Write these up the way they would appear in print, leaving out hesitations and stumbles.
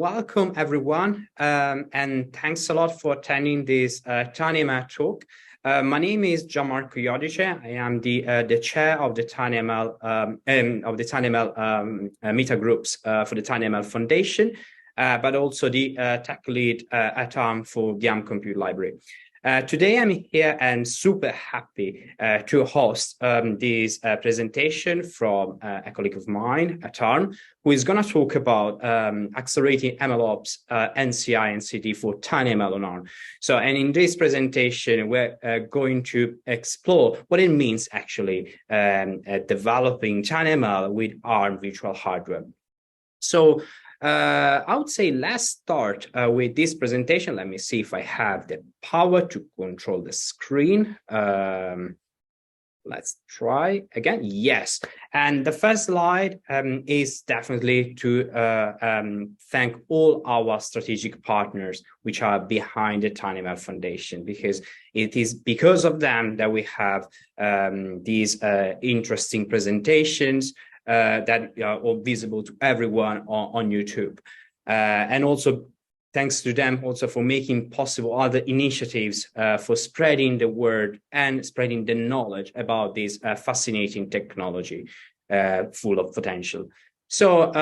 Welcome, everyone, and thanks a lot for attending this tinyML talk. My name is Gianmarco Iodice. I am the chair of the tinyML meta groups for the tinyML Foundation, but also the tech lead at Arm for the Arm Compute Library. Today, I'm here and super happy to host this presentation from a colleague of mine at Arm, who is going to talk about accelerating MLOps and CI and CD for tinyML on Arm. So, and in this presentation, we're going to explore what it means actually developing tinyML with Arm virtual hardware. So, I would say let's start with this presentation. Let me see if I have the power to control the screen. Let's try again. Yes. And the first slide is definitely to thank all our strategic partners which are behind the tinyML Foundation, because it is because of them that we have these interesting presentations that are all visible to everyone on YouTube. And also thanks to them also for making possible other initiatives for spreading the word and spreading the knowledge about this fascinating technology full of potential. So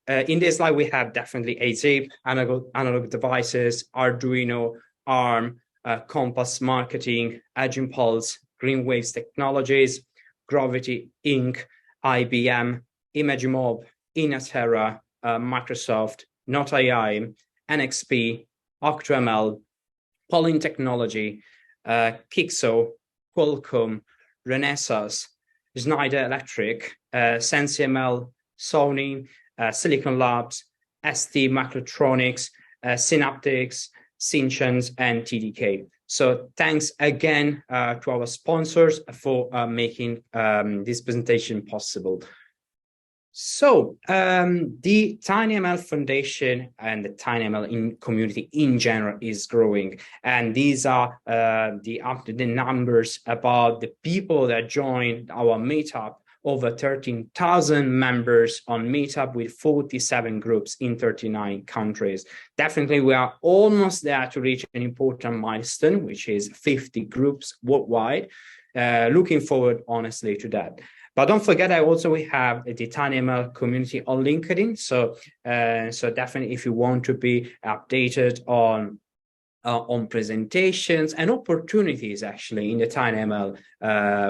in this slide, we have definitely AZIP, analog devices, Arduino, ARM, Compass Marketing, Edge Impulse, Greenwaves Technologies, Gravity Inc., IBM, ImageMob, Inatera, Microsoft, Not.ai, NXP, OctoML, Pollen Technology, Kixo, Qualcomm, Renesas, Schneider Electric, SensiML, Sony, Silicon Labs, ST Microelectronics, Synaptics, Synchance, and TDK. So thanks again to our sponsors for making this presentation possible. So the tinyML Foundation and the tinyML community in general is growing. And these are the numbers about the people that joined our meetup. Over 13,000 members on Meetup with 47 groups in 39 countries. Definitely, we are almost there to reach an important milestone, which is 50 groups worldwide. Looking forward, honestly, to that. But don't forget, we have the tinyML community on LinkedIn. So definitely, if you want to be updated on presentations and opportunities actually in the tinyML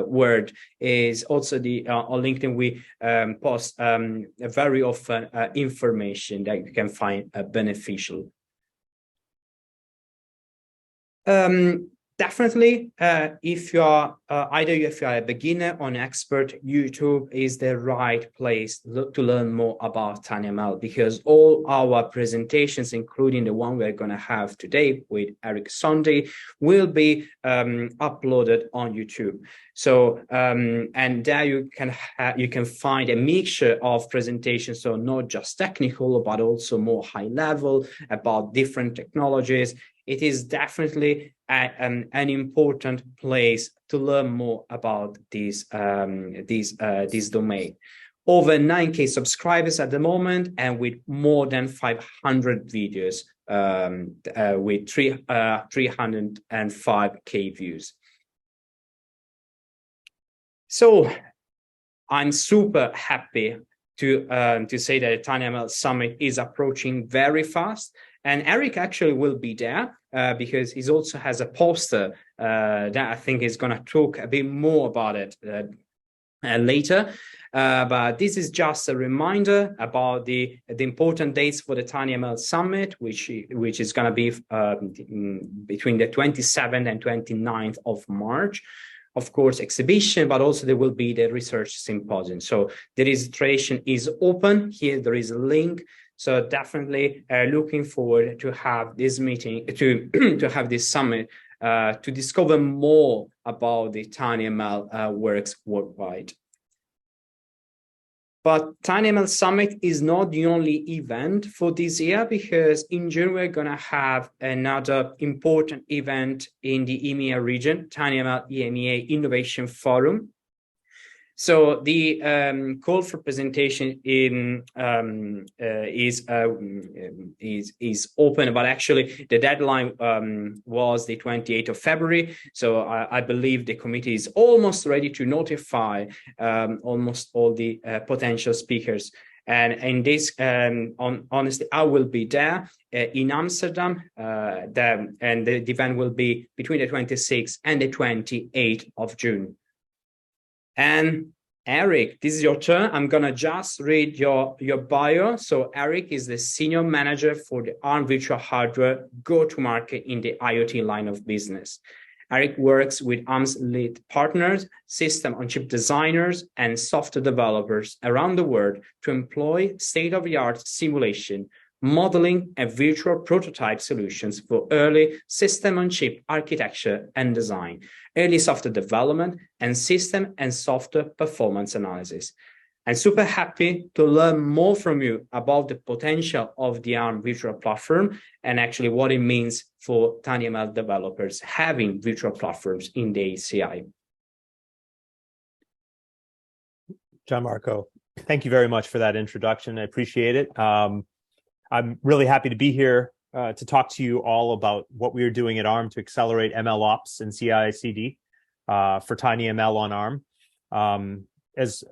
world, is also the on LinkedIn we post very often information that you can find beneficial. Definitely, if you are if you are a beginner or an expert, YouTube is the right place to learn more about tinyML, because all our presentations, including the one we're going to have today with Eric Sondhi, will be uploaded on YouTube. So and there you can find a mixture of presentations, so not just technical, but also more high level about different technologies. It is definitely an important place to learn more about this domain. Over 9K subscribers at the moment, and with more than 500 videos with 305K views. So I'm super happy to say that the tinyML Summit is approaching very fast. And Eric actually will be there because he also has a poster that I think is going to talk a bit more about it later. But this is just a reminder about the important dates for the tinyML Summit, which is going to be between the 27th and 29th of March. Of course, exhibition, but also there will be the research symposium. So the registration is open. Here there is a link. So definitely looking forward to have this meeting, to have this summit, to discover more about the tinyML works worldwide. But tinyML Summit is not the only event for this year, because in June we're going to have another important event in the EMEA region, tinyML EMEA Innovation Forum. So the call for presentation is open, but actually the deadline was the 28th of February. So I believe the committee is almost ready to notify almost all the potential speakers. And in this, honestly, I will be there in Amsterdam, and the event will be between the 26th and the 28th of June. And Eric, this is your turn. I'm gonna just read your bio. So Eric is the senior manager for the Arm virtual hardware go-to-market in the IoT line of business. Eric works with Arm's lead partners, system-on-chip designers, and software developers around the world to employ state-of-the-art simulation, modeling, and virtual prototype solutions for early system-on-chip architecture and design, early software development, and system and software performance analysis. I'm super happy to learn more from you about the potential of the Arm virtual platform and actually what it means for tinyML developers having virtual platforms in the ACI. Gianmarco, thank you very much for that introduction. I appreciate it. I'm really happy to be here to talk to you all about what we are doing at Arm to accelerate MLOps and CI/CD for tinyML on Arm. As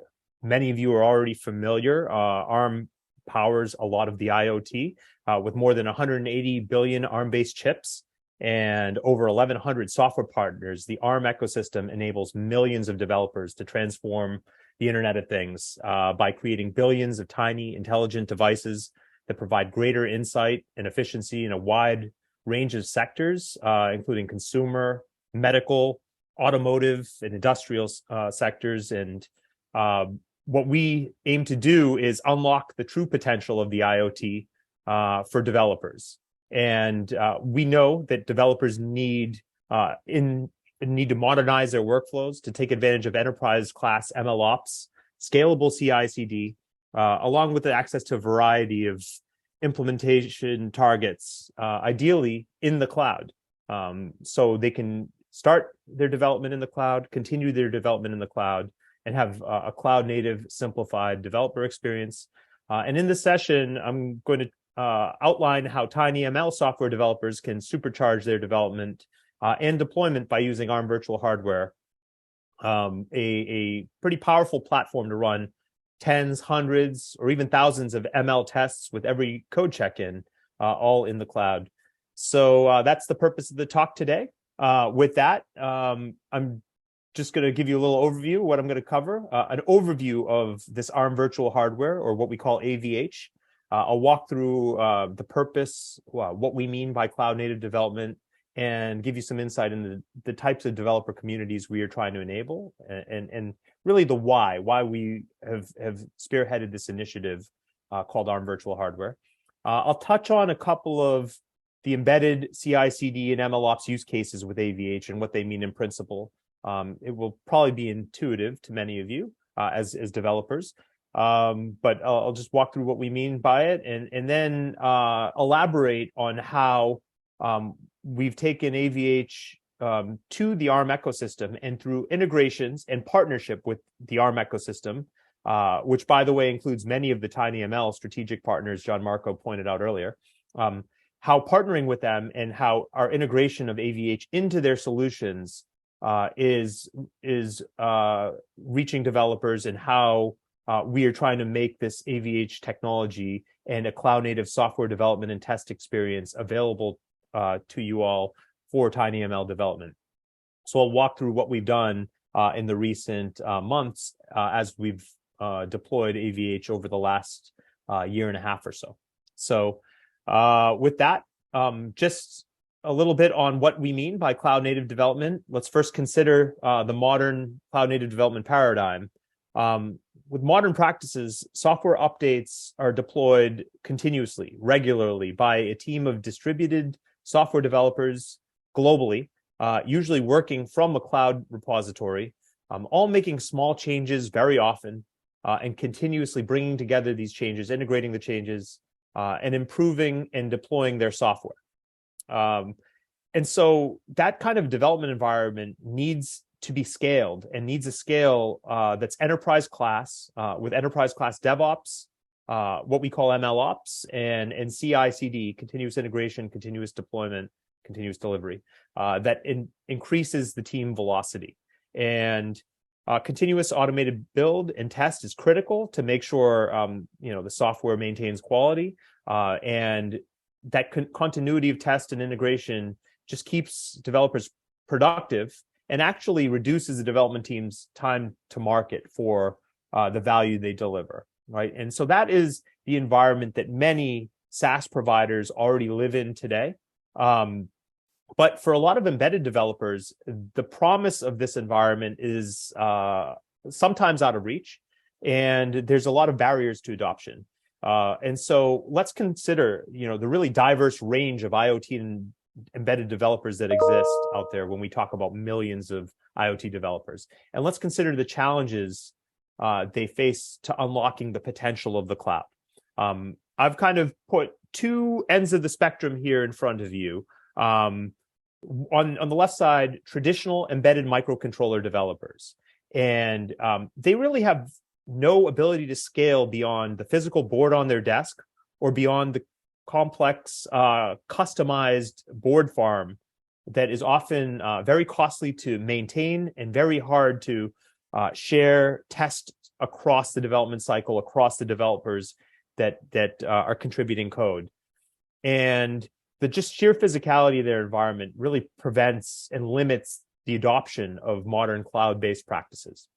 many of you are already familiar, Arm powers a lot of the IoT with more than 180 billion Arm-based chips and over 1,100 software partners. The Arm ecosystem enables millions of developers to transform the Internet of Things by creating billions of tiny, intelligent devices that provide greater insight and efficiency in a wide range of sectors, including consumer, medical, automotive, and industrial sectors. And what we aim to do is unlock the true potential of the IoT for developers. And we know that developers need to modernize their workflows to take advantage of enterprise-class MLOps, scalable CI/CD, along with the access to a variety of implementation targets, ideally in the cloud. So they can start their development in the cloud, continue their development in the cloud, and have a cloud-native, simplified developer experience. And in this session, I'm going to outline how tinyML software developers can supercharge their development and deployment by using Arm virtual hardware, a pretty powerful platform to run tens, hundreds, or even thousands of ML tests with every code check-in, all in the cloud. So that's the purpose of the talk today. With that, I'm just going to give you a little overview of what I'm going to cover, an overview of this Arm virtual hardware, or what we call AVH. I'll walk through the purpose, what we mean by cloud-native development, and give you some insight into the types of developer communities we are trying to enable, and really the why we have spearheaded this initiative called Arm Virtual Hardware. I'll touch on a couple of the embedded CI/CD and MLOps use cases with AVH and what they mean in principle. It will probably be intuitive to many of you as developers, but I'll just walk through what we mean by it, and then elaborate on how we've taken AVH to the Arm ecosystem, and through integrations and partnership with the Arm ecosystem, which, by the way, includes many of the tinyML strategic partners Gianmarco pointed out earlier, how partnering with them and how our integration of AVH into their solutions is reaching developers, and how we are trying to make this AVH technology and a cloud-native software development and test experience available to you all for tinyML development. So I'll walk through what we've done in the recent months as we've deployed AVH over the last year and a half or so. So with that, just a little bit on what we mean by cloud-native development. Let's first consider the modern cloud-native development paradigm. With modern practices, software updates are deployed continuously, regularly, by a team of distributed software developers globally, usually working from a cloud repository, all making small changes very often, and continuously bringing together these changes, integrating the changes, and improving and deploying their software. And so that kind of development environment needs to be scaled and needs a scale that's enterprise class with enterprise class DevOps, what we call MLOps, and CI/CD, continuous integration, continuous deployment, continuous delivery, that increases the team velocity. And continuous automated build and test is critical to make sure the software maintains quality, and that continuity of test and integration just keeps developers productive and actually reduces the development team's time to market for the value they deliver, right? And so that is the environment that many SaaS providers already live in today. But for a lot of embedded developers, the promise of this environment is sometimes out of reach, and there's a lot of barriers to adoption. And so let's consider, the really diverse range of IoT and embedded developers that exist out there when we talk about millions of IoT developers. And let's consider the challenges they face to unlocking the potential of the cloud. I've kind of put two ends of the spectrum here in front of you. On the left side, traditional embedded microcontroller developers. And they really have no ability to scale beyond the physical board on their desk or beyond the complex customized board farm that is often very costly to maintain and very hard to share, test across the development cycle, across the developers that are contributing code. And the just sheer physicality of their environment really prevents and limits the adoption of modern cloud-based practices.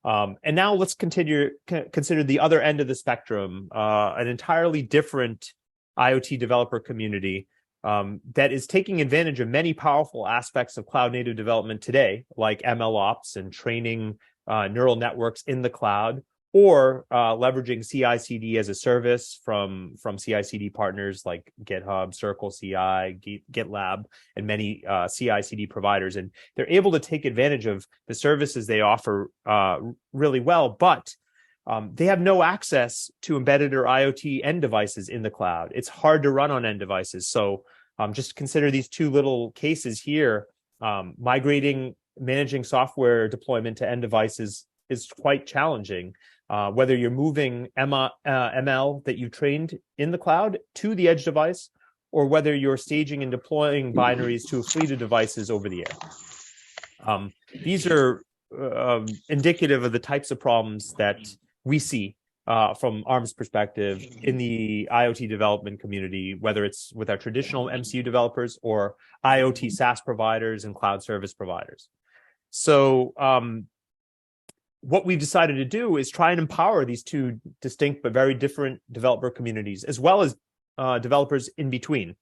And now let's consider the other end of the spectrum, an entirely different IoT developer community that is taking advantage of many powerful aspects of cloud-native development today, like MLOps and training neural networks in the cloud, or leveraging CI/CD as a service from CI/CD partners like GitHub, Circle CI, GitLab, and many CI/CD providers. And they're able to take advantage of the services they offer really well, but they have no access to embedded or IoT end devices in the cloud. It's hard to run on end devices. So just consider these two little cases here. Managing software deployment to end devices is quite challenging. Whether you're moving ML that you trained in the cloud to the edge device, or whether you're staging and deploying binaries to a fleet of devices over the air. These are indicative of the types of problems that we see from Arm's perspective in the IoT development community, whether it's with our traditional MCU developers or IoT SaaS providers and cloud service providers. So what we've decided to do is try and empower these two distinct but very different developer communities, as well as developers in between.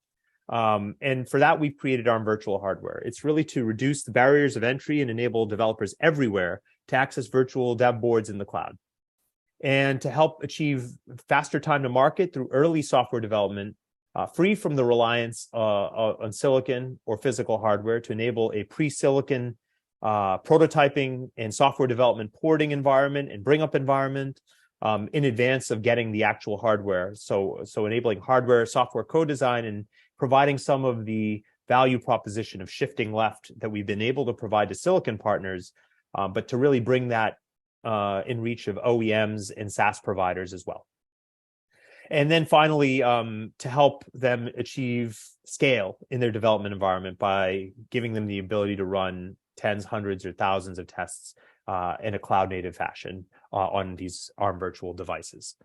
And for that, we've created Arm Virtual Hardware. It's really to reduce the barriers of entry and enable developers everywhere to access virtual dev boards in the cloud, and to help achieve faster time to market through early software development, free from the reliance on silicon or physical hardware, to enable a pre-silicon prototyping and software development porting environment and bring up environment in advance of getting the actual hardware. So enabling hardware, software co-design, and providing some of the value proposition of shifting left that we've been able to provide to silicon partners, but to really bring that in reach of OEMs and SaaS providers as well. And then finally, to help them achieve scale in their development environment by giving them the ability to run tens, hundreds, or thousands of tests in a cloud-native fashion on these Arm virtual devices.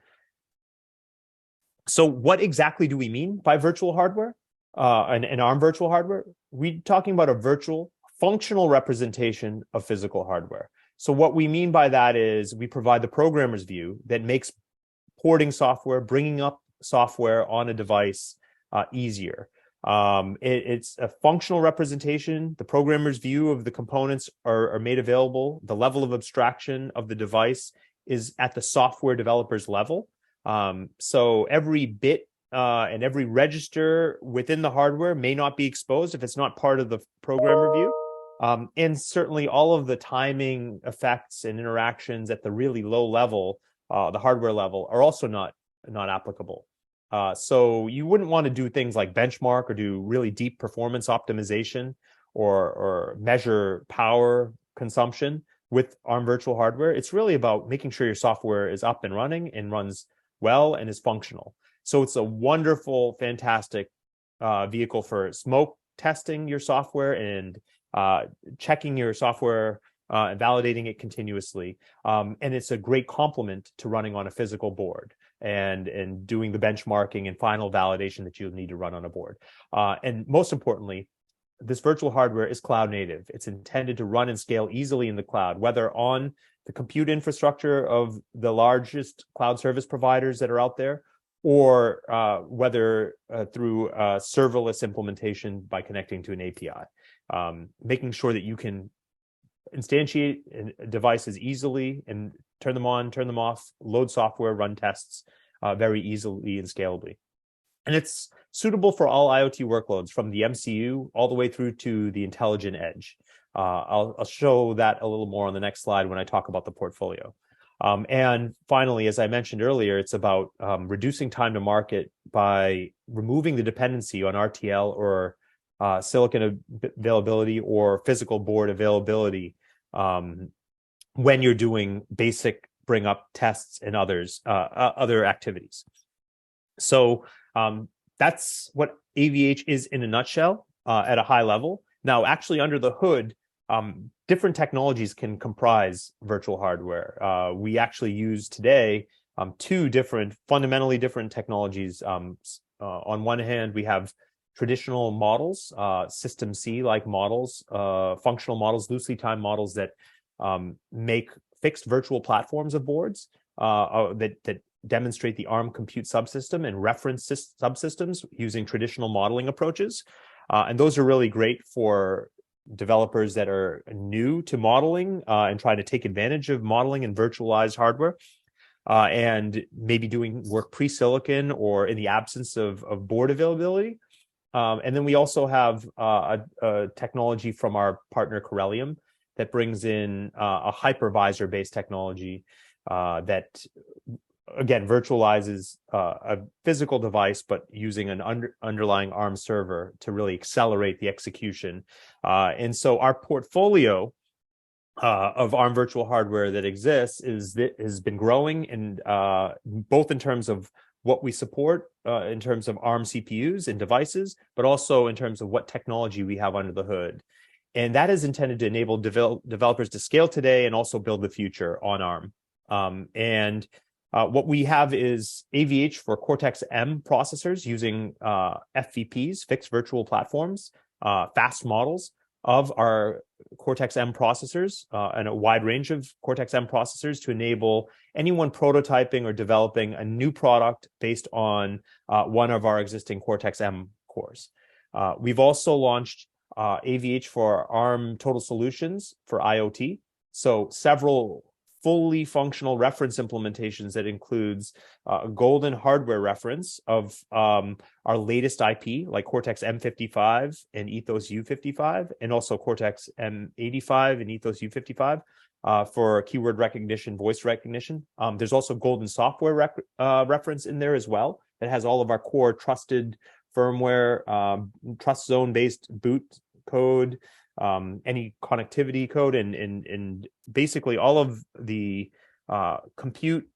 So what exactly do we mean by virtual hardware and Arm virtual hardware? We're talking about a virtual functional representation of physical hardware. So what we mean by that is we provide the programmer's view that makes porting software, bringing up software on a device easier. It's a functional representation. The programmer's view of the components are made available. The level of abstraction of the device is at the software developer's level. So every bit and every register within the hardware may not be exposed if it's not part of the programmer view. And certainly all of the timing effects and interactions at the really low level, the hardware level, are also not applicable. So you wouldn't want to do things like benchmark or do really deep performance optimization or measure power consumption with ARM virtual hardware. It's really about making sure your software is up and running and runs well and is functional. So it's a wonderful, fantastic vehicle for smoke testing your software and checking your software and validating it continuously. And it's a great complement to running on a physical board and doing the benchmarking and final validation that you'll need to run on a board. And most importantly, this virtual hardware is cloud native. It's intended to run and scale easily in the cloud, whether on the compute infrastructure of the largest cloud service providers that are out there, or whether through serverless implementation by connecting to an API, making sure that you can instantiate devices easily and turn them on, turn them off, load software, run tests very easily and scalably. And it's suitable for all IoT workloads from the MCU all the way through to the intelligent edge. I'll show that a little more on the next slide when I talk about the portfolio. And finally, as I mentioned earlier, it's about reducing time to market by removing the dependency on RTL or silicon availability or physical board availability when you're doing basic bring up tests and other activities. So that's what AVH is in a nutshell at a high level. Now, actually under the hood, different technologies can comprise virtual hardware. We actually use today two fundamentally different technologies. On one hand, we have traditional models, System C-like models, functional models, loosely timed models that make fixed virtual platforms of boards that demonstrate the ARM compute subsystem and reference subsystems using traditional modeling approaches. And those are really great for developers that are new to modeling and trying to take advantage of modeling and virtualized hardware and maybe doing work pre-silicon or in the absence of board availability. And then we also have a technology from our partner Corellium that brings in a hypervisor-based technology that, again, virtualizes a physical device, but using an underlying ARM server to really accelerate the execution. And so our portfolio of ARM virtual hardware that exists has been growing, and both in terms of what we support in terms of ARM CPUs and devices, but also in terms of what technology we have under the hood. And that is intended to enable developers to scale today and also build the future on ARM. What we have is AVH for Cortex-M processors using FVPs, fixed virtual platforms, fast models of our Cortex-M processors and a wide range of Cortex-M processors to enable anyone prototyping or developing a new product based on one of our existing Cortex-M cores. We've also launched AVH for ARM Total Solutions for IoT. So several fully functional reference implementations that includes a golden hardware reference of our latest IP, like Cortex-M 55 and Ethos U55, and also Cortex-M 85 and Ethos U55 for keyword recognition, voice recognition. There's also golden software reference in there as well. It has all of our core trusted firmware, trust zone-based boot code, any connectivity code, and basically all of the compute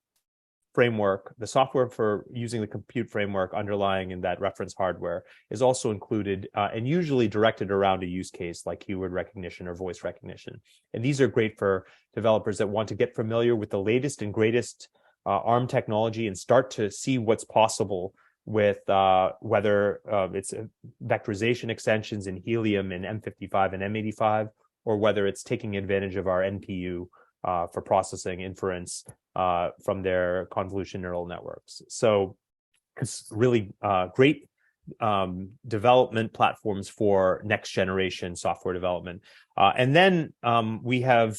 framework, the software for using the compute framework underlying in that reference hardware is also included and usually directed around a use case like keyword recognition or voice recognition. And these are great for developers that want to get familiar with the latest and greatest ARM technology and start to see what's possible with whether it's vectorization extensions in Helium and M55 and M85, or whether it's taking advantage of our NPU for processing inference from their convolution neural networks. So it's really great development platforms for next generation software development. And then we have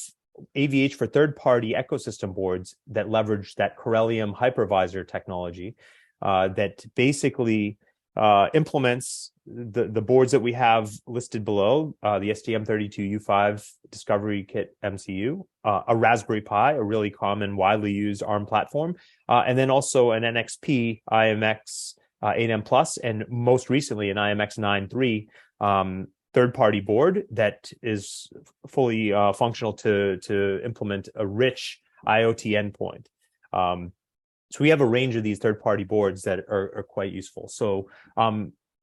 AVH for third-party ecosystem boards that leverage that Corellium hypervisor technology that basically implements the boards that we have listed below, the STM32U5 Discovery Kit MCU, a Raspberry Pi, a really common, widely used ARM platform, and then also an NXP IMX 8M Plus, and most recently an IMX 9.3 third-party board that is fully functional to implement a rich IoT endpoint. So we have a range of these third-party boards that are quite useful. So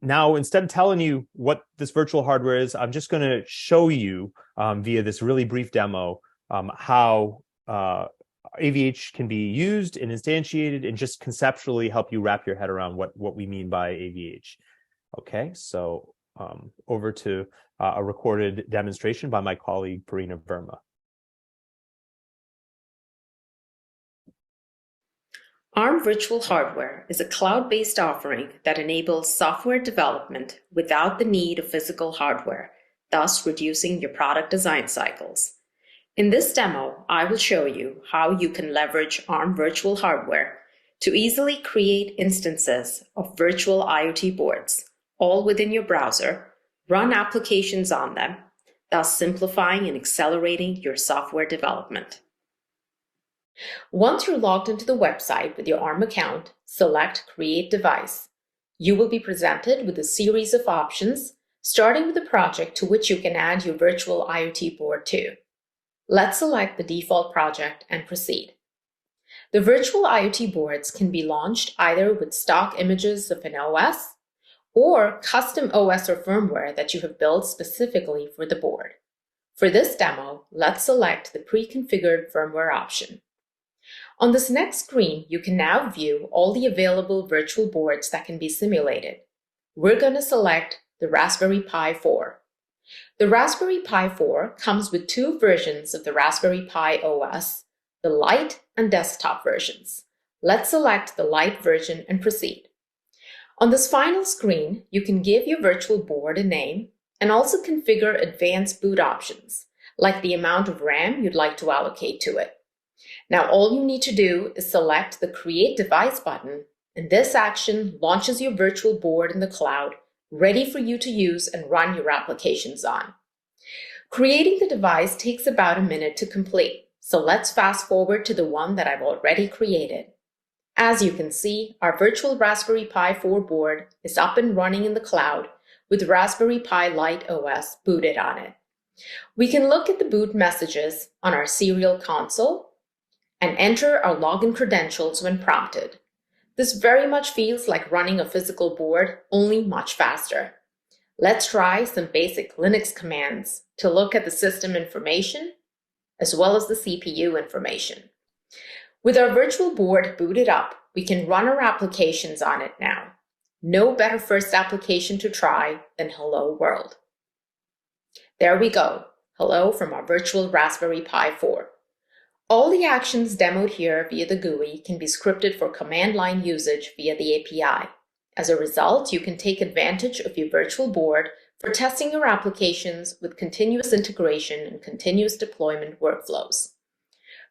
now, instead of telling you what this virtual hardware is, I'm just going to show you via this really brief demo how AVH can be used and instantiated, and just conceptually help you wrap your head around what we mean by AVH. Okay, so over to a recorded demonstration by my colleague, Parina Verma. Arm Virtual Hardware is a cloud-based offering that enables software development without the need of physical hardware, thus reducing your product design cycles. In this demo, I will show you how you can leverage Arm Virtual Hardware to easily create instances of virtual IoT boards, all within your browser, run applications on them, thus simplifying and accelerating your software development. Once you're logged into the website with your Arm account, select Create Device. You will be presented with a series of options, starting with a project to which you can add your virtual IoT board to. Let's select the default project and proceed. The virtual IoT boards can be launched either with stock images of an OS or custom OS or firmware that you have built specifically for the board. For this demo, let's select the pre-configured firmware option. On this next screen, you can now view all the available virtual boards that can be simulated. We're going to select the Raspberry Pi 4. The Raspberry Pi 4 comes with two versions of the Raspberry Pi OS, the Lite and desktop versions. Let's select the Lite version and proceed. On this final screen, you can give your virtual board a name and also configure advanced boot options, like the amount of RAM you'd like to allocate to it. Now, all you need to do is select the Create Device button, and this action launches your virtual board in the cloud, ready for you to use and run your applications on. Creating the device takes about a minute to complete, so let's fast forward to the one that I've already created. As you can see, our virtual Raspberry Pi 4 board is up and running in the cloud with Raspberry Pi Lite OS booted on it. We can look at the boot messages on our serial console and enter our login credentials when prompted. This very much feels like running a physical board, only much faster. Let's try some basic Linux commands to look at the system information as well as the CPU information. With our virtual board booted up, we can run our applications on it now. No better first application to try than Hello World. There we go, hello from our virtual Raspberry Pi 4. All the actions demoed here via the GUI can be scripted for command line usage via the API. As a result, you can take advantage of your virtual board for testing your applications with continuous integration and continuous deployment workflows.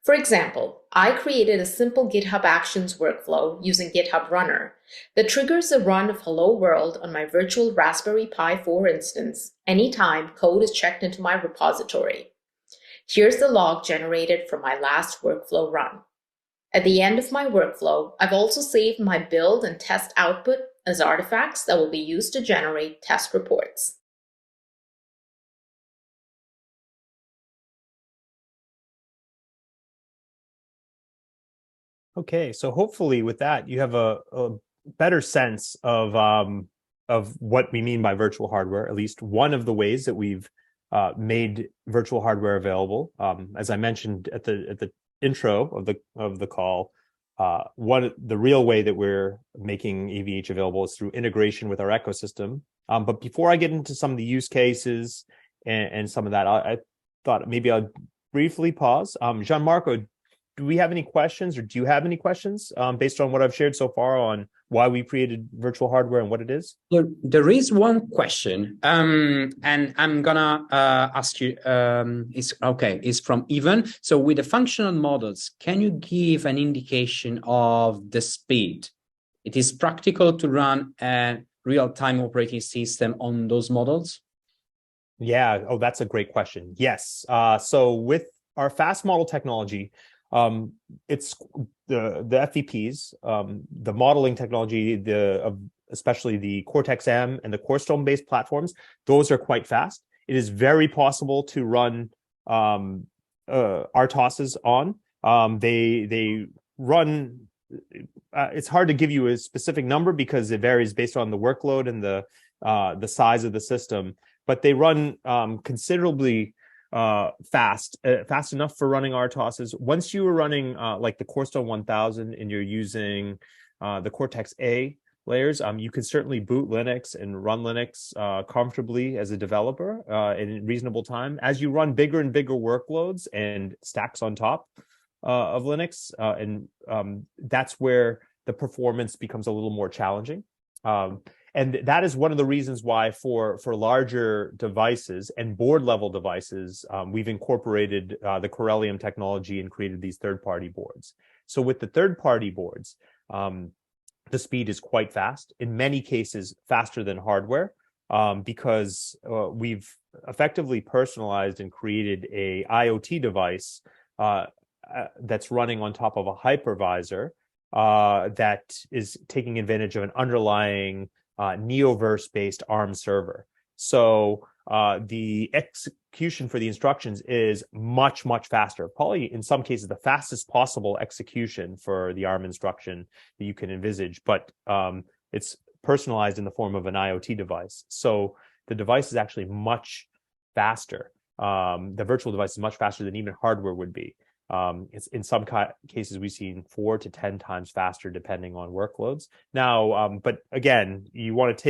For example, I created a simple GitHub Actions workflow using GitHub Runner that triggers a run of Hello World on my virtual Raspberry Pi 4 instance anytime code is checked into my repository. Here's the log generated from my last workflow run. At the end of my workflow, I've also saved my build and test output as artifacts that will be used to generate test reports. Okay, so hopefully with that, you have a better sense of what we mean by virtual hardware, at least one of the ways that we've made virtual hardware available. As I mentioned at the intro of the call, the real way that we're making AVH available is through integration with our ecosystem. But before I get into some of the use cases and some of that, I thought maybe I'll briefly pause. Gianmarco, do we have any questions, or do you have any questions based on what I've shared so far on why we created virtual hardware and what it is? There is one question, and I'm gonna ask you. It's from Ivan. So, with the functional models, can you give an indication of the speed? It is practical to run a real-time operating system on those models? Yeah. Oh, that's a great question. Yes. So with our fast model technology, it's the FVPs, the modeling technology of especially the Cortex-M and the Corstone based platforms, those are quite fast. It is very possible to run RTOSes on. They run. It's hard to give you a specific number because it varies based on the workload and the size of the system. But they run considerably fast enough for running RTOSes. Once you are running like the Corstone 1000 and you're using the Cortex-A layers, you can certainly boot Linux and run Linux comfortably as a developer in reasonable time. As you run bigger and bigger workloads and stacks on top of Linux, that's where the performance becomes a little more challenging. And that is one of the reasons why for larger devices and board level devices, we've incorporated the Corellium technology and created these third-party boards. So with the third-party boards, the speed is quite fast, in many cases faster than hardware, because we've effectively personalized and created a IoT device that's running on top of a hypervisor that is taking advantage of an underlying Neoverse-based ARM server. So the execution for the instructions is much, much faster. Probably in some cases, the fastest possible execution for the ARM instruction that you can envisage, but it's personalized in the form of an IoT device. So the device is actually much faster. The virtual device is much faster than even hardware would be. It's in some cases we've seen 4 to 10 times faster depending on workloads. Now, but again, you want to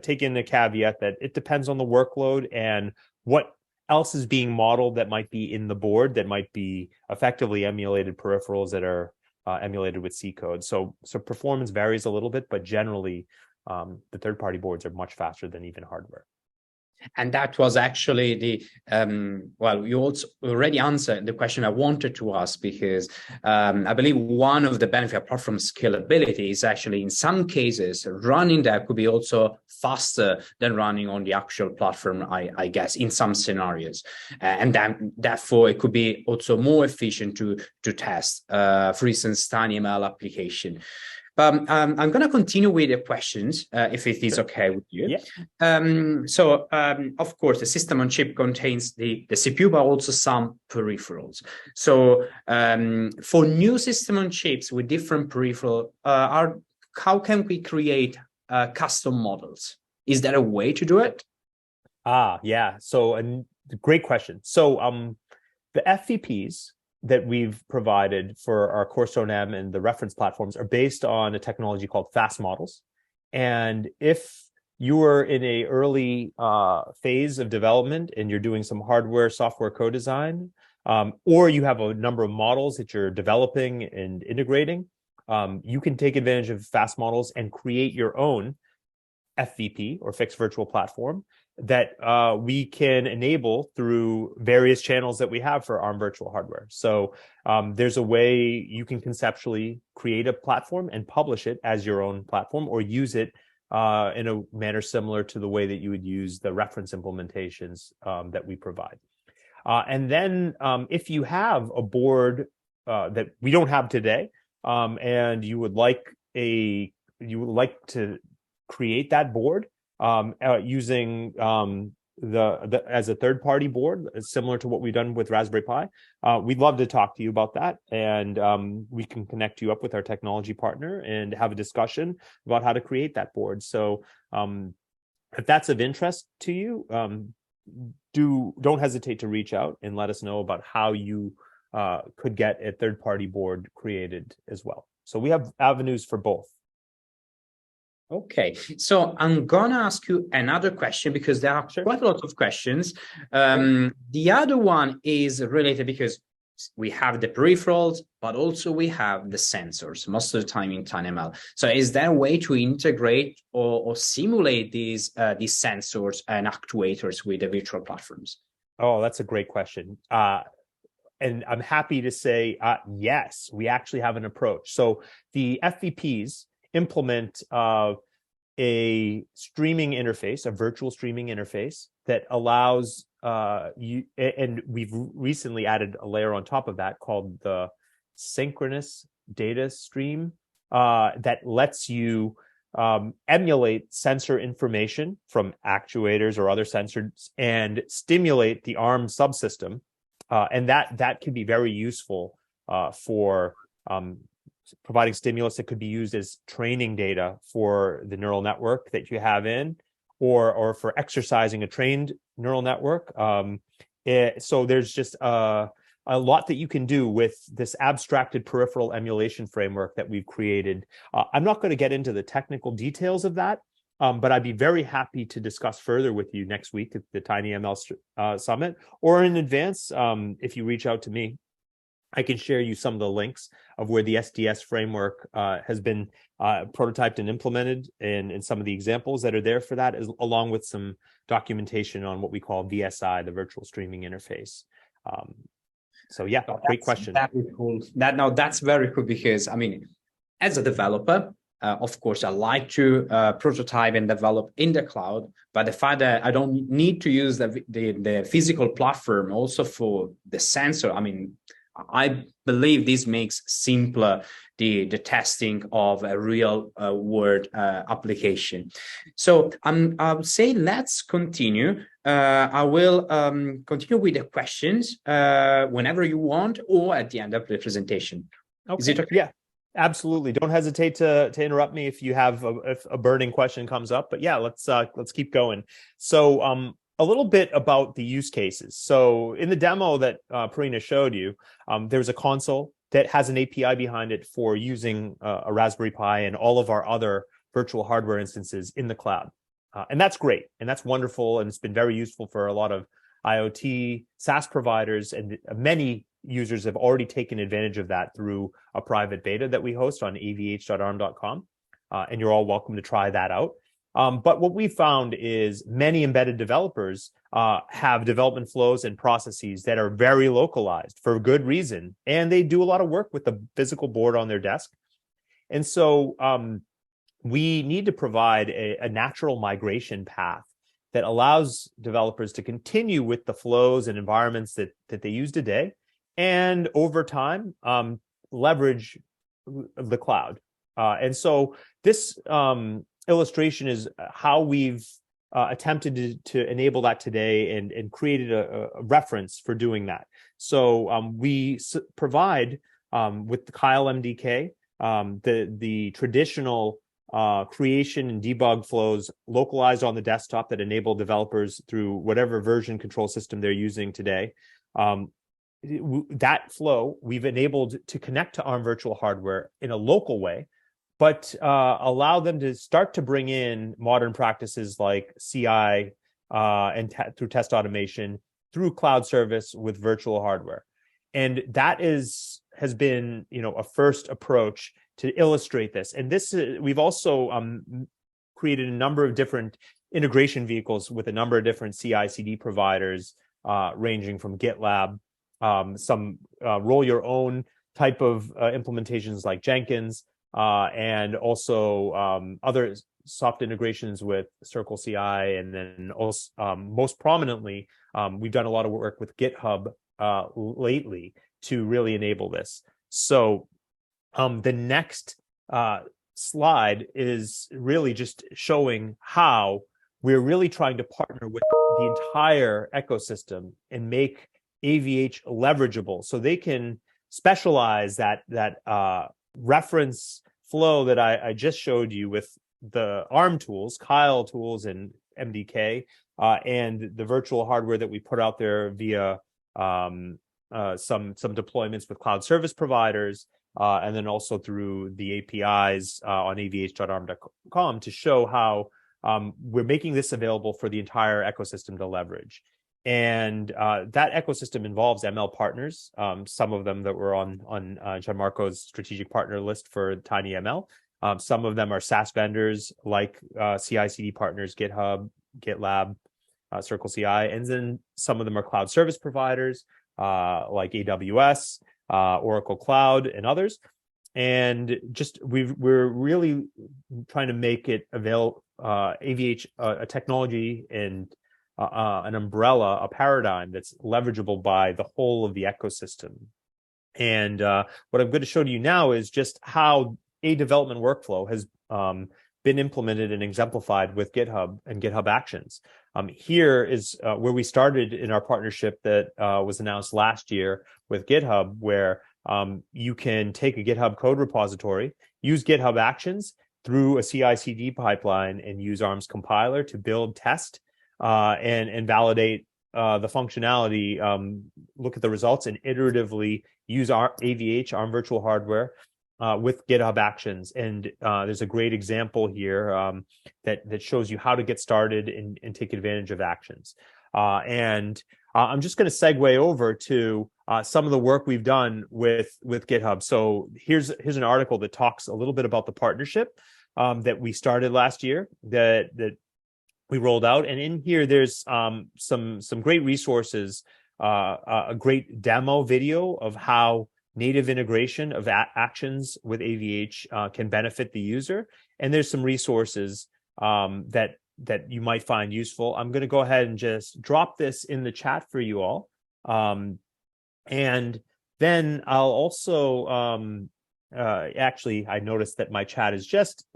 take in the caveat that it depends on the workload and what else is being modeled that might be in the board that might be effectively emulated peripherals that are emulated with C code. So performance varies a little bit, but generally the third-party boards are much faster than even hardware. And that was actually the, well, you also already answered the question I wanted to ask, because I believe one of the benefits, apart from scalability, is actually in some cases, running there could be also faster than running on the actual platform, I guess, in some scenarios. And then therefore, it could be also more efficient to test, for instance, tinyML application. I'm going to continue with the questions, if it is okay with you. Yeah. Of course, the system on chip contains the CPU, but also some peripherals. So for new system on chips with different peripherals, how can we create custom models? Is there a way to do it? Yeah. So a great question. So the FVPs that we've provided for our Corstone M and the reference platforms are based on a technology called fast models. And if you are in a early phase of development and you're doing some hardware, software co-design, or you have a number of models that you're developing and integrating, you can take advantage of fast models and create your own FVP or fixed virtual platform that we can enable through various channels that we have for ARM virtual hardware. So there's a way you can conceptually create a platform and publish it as your own platform, or use it in a manner similar to the way that you would use the reference implementations that we provide. And then if you have a board that we don't have today, and you would like to create that board using as a third-party board, similar to what we've done with Raspberry Pi, we'd love to talk to you about that, and we can connect you up with our technology partner and have a discussion about how to create that board. So if that's of interest to you, don't hesitate to reach out and let us know about how you could get a third-party board created as well. So we have avenues for both. Okay, so I'm gonna ask you another question, because there are quite a lot of questions. The other one is related, because we have the peripherals, but also we have the sensors most of the time in tinyML. So is there a way to integrate or simulate these sensors and actuators with the virtual platforms? Oh, that's a great question. And I'm happy to say, yes, we actually have an approach. So the FVPs implement a streaming interface, a virtual streaming interface that allows you, and we've recently added a layer on top of that called the synchronous data stream that lets you emulate sensor information from actuators or other sensors and stimulate the ARM subsystem. And that can be very useful for providing stimulus that could be used as training data for the neural network that you have in, or for exercising a trained neural network. So there's just a lot that you can do with this abstracted peripheral emulation framework that we've created. I'm not going to get into the technical details of that, but I'd be very happy to discuss further with you next week at the tinyML Summit, or in advance, if you reach out to me. I can share you some of the links of where the SDS framework has been prototyped and implemented, and some of the examples that are there for that, along with some documentation on what we call VSI, the virtual streaming interface. So yeah, great question. Very cool. That's very cool, because I mean, as a developer, of course, I like to prototype and develop in the cloud, but the fact that I don't need to use the physical platform also for the sensor, I mean, I believe this makes simpler the testing of a real world application. So I would say let's continue. I will continue with the questions whenever you want, or at the end of the presentation. Okay. Is it okay? Yeah, absolutely. Don't hesitate to interrupt me if you have if a burning question comes up. But yeah, let's keep going. So a little bit about the use cases. So in the demo that Purina showed you, there's a console that has an API behind it for using a Raspberry Pi and all of our other virtual hardware instances in the cloud. And that's great. And that's wonderful. And it's been very useful for a lot of IoT SaaS providers. And many users have already taken advantage of that through a private beta that we host on avh.arm.com. And you're all welcome to try that out. But what we found is many embedded developers have development flows and processes that are very localized for good reason, and they do a lot of work with the physical board on their desk. And so we need to provide a natural migration path that allows developers to continue with the flows and environments that they use today, and over time leverage the cloud. And so this illustration is how we've attempted to enable that today, and created a reference for doing that. So we provide with the Kyle MDK the traditional creation and debug flows localized on the desktop that enable developers through whatever version control system they're using today. That flow we've enabled to connect to ARM virtual hardware in a local way, but allow them to start to bring in modern practices like CI and through test automation through cloud service with virtual hardware. And that has been, a first approach to illustrate this. And this we've also created a number of different integration vehicles with a number of different CI/CD providers, ranging from GitLab, some roll your own type of implementations like Jenkins, and also other soft integrations with Circle CI, and then also most prominently, we've done a lot of work with GitHub lately to really enable this. So the next slide is really just showing how we're really trying to partner with the entire ecosystem and make AVH leverageable, so they can specialize that reference flow that I just showed you with the ARM tools, Kyle tools, and MDK, and the virtual hardware that we put out there via some deployments with cloud service providers, and then also through the APIs on avh.arm.com to show how we're making this available for the entire ecosystem to leverage. And that ecosystem involves ML partners, some of them that were on Gianmarco's strategic partner list for tinyML. Some of them are SaaS vendors like CI/CD partners, GitHub, GitLab, Circle CI, and then some of them are cloud service providers like AWS, Oracle Cloud, and others. And just we're really trying to make it available, AVH, a technology and an umbrella, a paradigm that's leverageable by the whole of the ecosystem. And what I'm going to show you now is just how a development workflow has been implemented and exemplified with GitHub and GitHub Actions. Here is where we started in our partnership that was announced last year with GitHub, where you can take a GitHub code repository, use GitHub Actions through a CI/CD pipeline, and use Arm's compiler to build, test, and validate the functionality, look at the results, and iteratively use our AVH, Arm Virtual Hardware, with GitHub Actions. And there's a great example here that shows you how to get started and take advantage of Actions. And I'm just going to segue over to some of the work we've done with GitHub. So here's an article that talks a little bit about the partnership that we started last year that we rolled out. And in here, there's some great resources, a great demo video of how native integration of Actions with AVH can benefit the user. And there's some resources that you might find useful. I'm going to go ahead and just drop this in the chat for you all. And then I'll also, actually, I noticed that my chat is just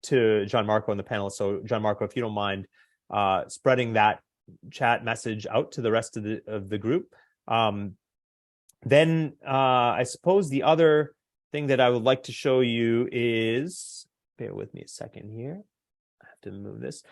to Gianmarco and the panel. So Gianmarco, if you don't mind spreading that chat message out to the rest of the group. Then I suppose the other thing that I would like to show you is, bear with me a second here, I have to move this,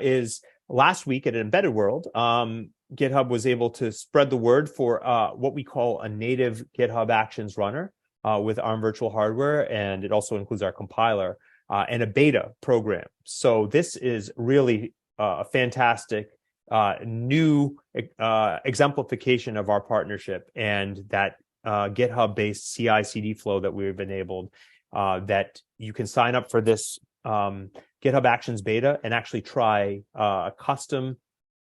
is last week at Embedded World, GitHub was able to spread the word for what we call a native GitHub Actions runner with Arm Virtual Hardware, and it also includes our compiler and a beta program. So this is really a fantastic new exemplification of our partnership and that GitHub-based CI/CD flow that we've enabled, that you can sign up for this GitHub Actions beta and actually try a custom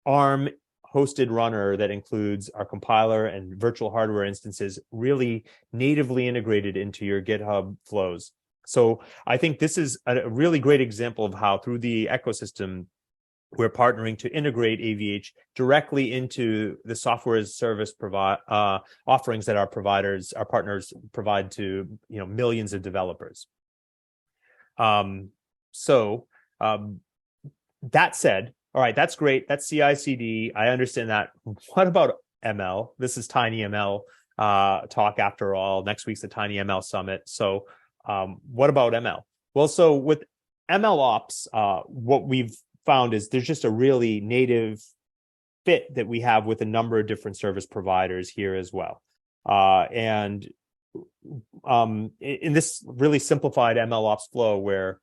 ARM hosted runner that includes our compiler and virtual hardware instances really natively integrated into your GitHub flows. So I think this is a really great example of how through the ecosystem, we're partnering to integrate AVH directly into the software as a service offerings that our partners provide to millions of developers. That said, all right, that's great. That's CI/CD. I understand that. What about ML? This is tinyML talk after all. Next week's the tinyML summit. So what about ML? Well, so with MLOps, what we've found is there's just a really native fit that we have with a number of different service providers here as well. And in this really simplified MLOps flow where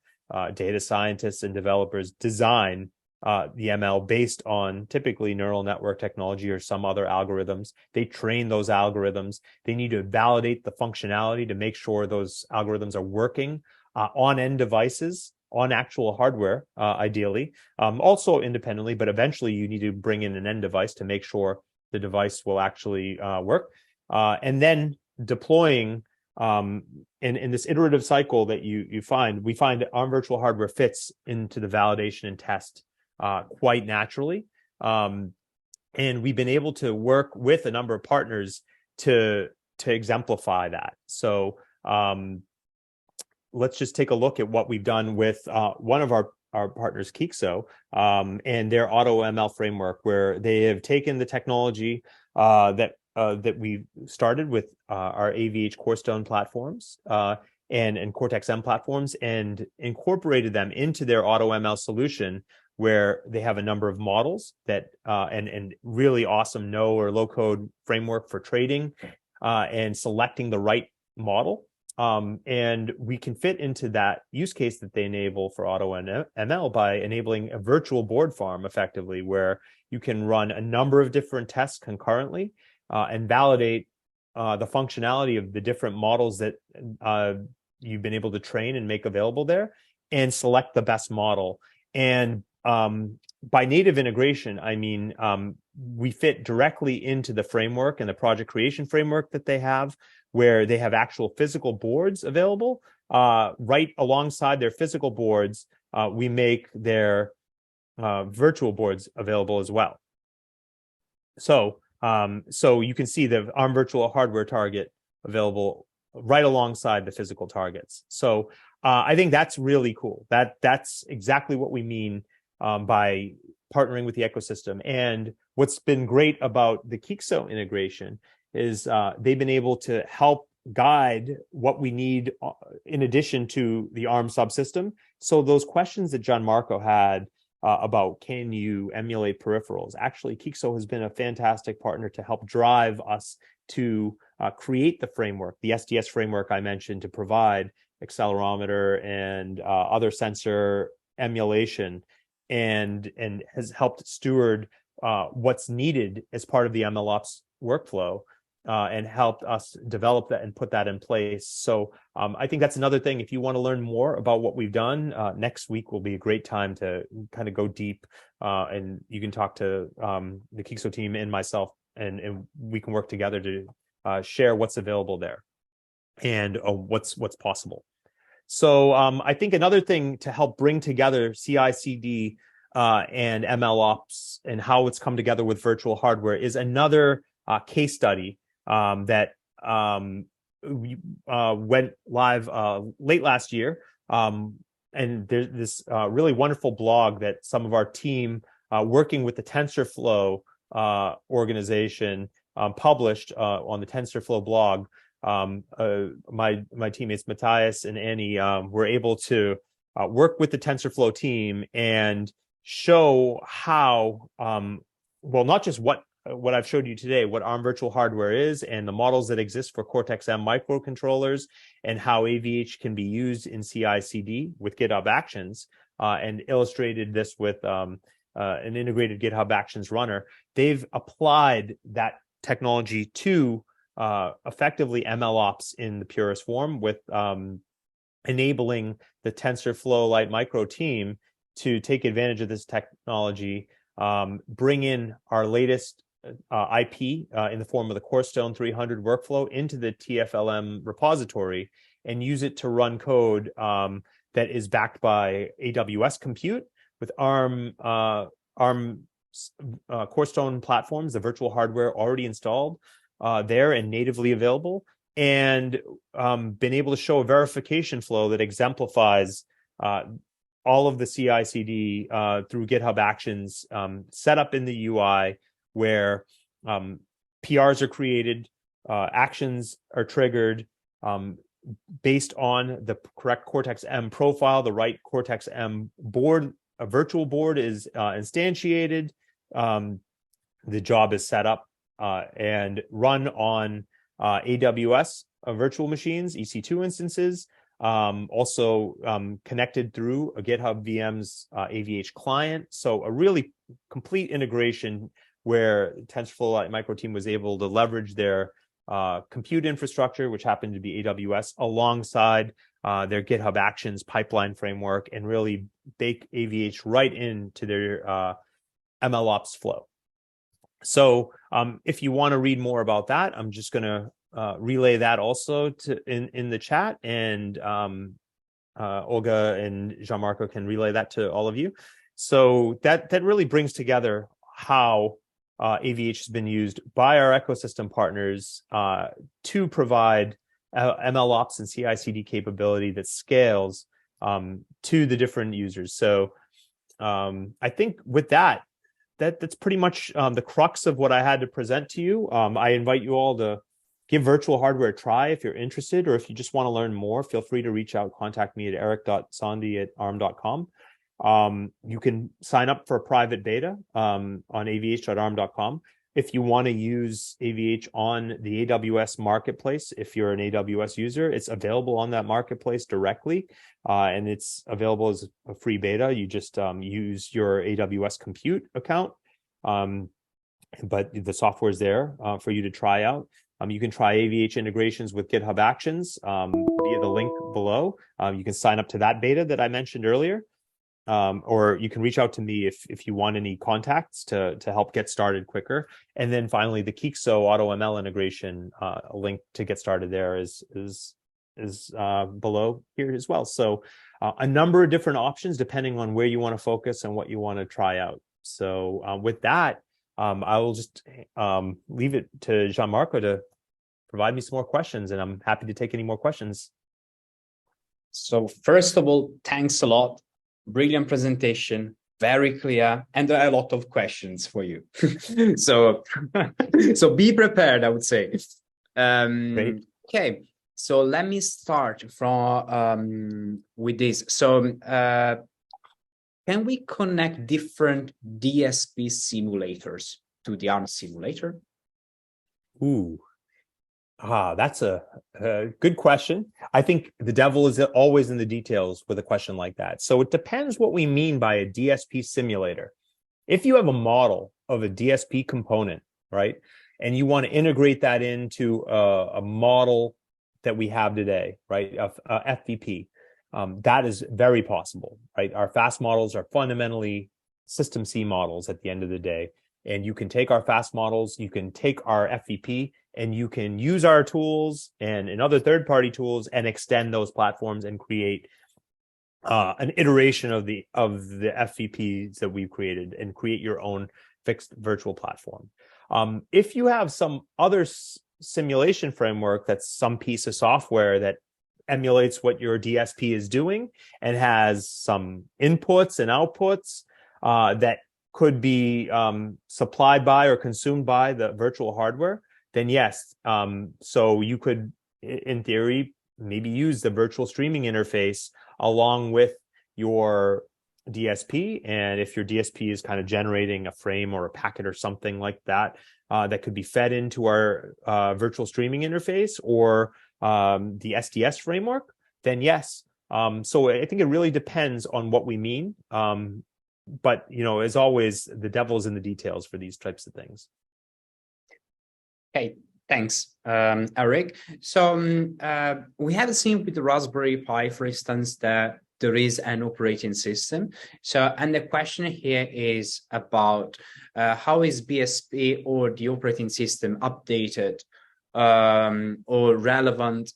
data scientists and developers design the ML based on typically neural network technology or some other algorithms. They train those algorithms. They need to validate the functionality to make sure those algorithms are working on end devices, on actual hardware, ideally, also independently, but eventually you need to bring in an end device to make sure the device will actually work. And then deploying in this iterative cycle that we find that Arm Virtual Hardware fits into the validation and test quite naturally. And we've been able to work with a number of partners to exemplify that. So let's just take a look at what we've done with one of our partners, Kixo, and their AutoML framework, where they have taken the technology that we started with our AVH Corstone platforms and Cortex-M platforms and incorporated them into their AutoML solution, where they have a number of models that and really awesome no or low code framework for trading and selecting the right model. And we can fit into that use case that they enable for AutoML by enabling a virtual board farm effectively, where you can run a number of different tests concurrently and validate the functionality of the different models that you've been able to train and make available there, and select the best model. And by native integration, I mean we fit directly into the framework and the project creation framework that they have, where they have actual physical boards available. Right alongside their physical boards, we make their virtual boards available as well. So you can see the Arm Virtual Hardware target available right alongside the physical targets. So I think that's really cool. That's exactly what we mean by partnering with the ecosystem. And what's been great about the Kixo integration is they've been able to help guide what we need in addition to the ARM subsystem. So those questions that Gianmarco had about can you emulate peripherals, actually Kixo has been a fantastic partner to help drive us to create the framework, the SDS framework I mentioned, to provide accelerometer and other sensor emulation, and has helped steward what's needed as part of the MLOps workflow, and helped us develop that and put that in place. So I think that's another thing. If you want to learn more about what we've done, next week will be a great time to kind of go deep, and you can talk to the Kixo team and myself, and we can work together to share what's available there and what's possible. So I think another thing to help bring together CI/CD and MLOps and how it's come together with virtual hardware is another case study that went live late last year. And there's this really wonderful blog that some of our team working with the TensorFlow organization published on the TensorFlow blog. My teammates Matthias and Annie were able to work with the TensorFlow team and show how, well, not just what I've showed you today, what ARM virtual hardware is and the models that exist for Cortex-M microcontrollers, and how AVH can be used in CI/CD with GitHub Actions, and illustrated this with an integrated GitHub Actions runner. They've applied that technology to effectively MLOps in the purest form, with enabling the TensorFlow Lite Micro team to take advantage of this technology, bring in our latest IP in the form of the Corstone 300 workflow into the TFLM repository, and use it to run code that is backed by AWS compute with ARM Corstone platforms, the virtual hardware already installed there and natively available, and been able to show a verification flow that exemplifies all of the CI/CD through GitHub Actions set up in the UI, where PRs are created, actions are triggered based on the correct Cortex-M profile. The right Cortex-M board, a virtual board, is instantiated. The job is set up and run on AWS virtual machines, EC2 instances, also connected through a GitHub VM's AVH client. So a really complete integration where TensorFlow Lite Micro team was able to leverage their compute infrastructure, which happened to be AWS, alongside their GitHub Actions pipeline framework, and really bake AVH right into their MLOps flow. So if you want to read more about that, I'm just going to relay that also in the chat, and Olga and Gianmarco can relay that to all of you. So that really brings together how AVH has been used by our ecosystem partners to provide MLOps and CI/CD capability that scales to the different users. So I think with that's pretty much the crux of what I had to present to you. I invite you all to give virtual hardware a try if you're interested, or if you just want to learn more, feel free to reach out, contact me at eric.sondhi@arm.com. You can sign up for a private beta on avh.arm.com. If you want to use AVH on the AWS marketplace, if you're an AWS user, it's available on that marketplace directly, and it's available as a free beta. You just use your AWS compute account, but the software is there for you to try out. You can try AVH integrations with GitHub Actions via the link below. You can sign up to that beta that I mentioned earlier. Or you can reach out to me if you want any contacts to help get started quicker. And then finally, the Kixo AutoML integration, a link to get started there is below here as well. So a number of different options depending on where you want to focus and what you want to try out. So with that, I will just leave it to Gianmarco to provide me some more questions, and I'm happy to take any more questions. So first of all, thanks a lot. Brilliant presentation, very clear, and a lot of questions for you. So, so be prepared, I would say. Great. Okay, so let me start from with this. So can we connect different DSP simulators to the ARM simulator? Ooh. That's a good question. I think the devil is always in the details with a question like that. So it depends what we mean by a DSP simulator. If you have a model of a DSP component, right, and you want to integrate that into a model that we have today, right, of FVP, that is very possible, right? Our fast models are fundamentally system C models at the end of the day. And you can take our fast models, you can take our FVP, and you can use our tools and other third-party tools and extend those platforms and create an iteration of the FVPs that we've created and create your own fixed virtual platform. If you have some other simulation framework, that's some piece of software that emulates what your DSP is doing and has some inputs and outputs that could be supplied by or consumed by the virtual hardware, then yes. So you could, in theory, maybe use the virtual streaming interface along with your DSP. And if your DSP is kind of generating a frame or a packet or something like that, that could be fed into our virtual streaming interface or the SDS framework, then yes. So I think it really depends on what we mean. But, you know, as always, the devil's in the details for these types of things. Okay, thanks, Eric. So we have seen with the Raspberry Pi, for instance, that there is an operating system. So, and the question here is about how is BSP or the operating system updated or relevant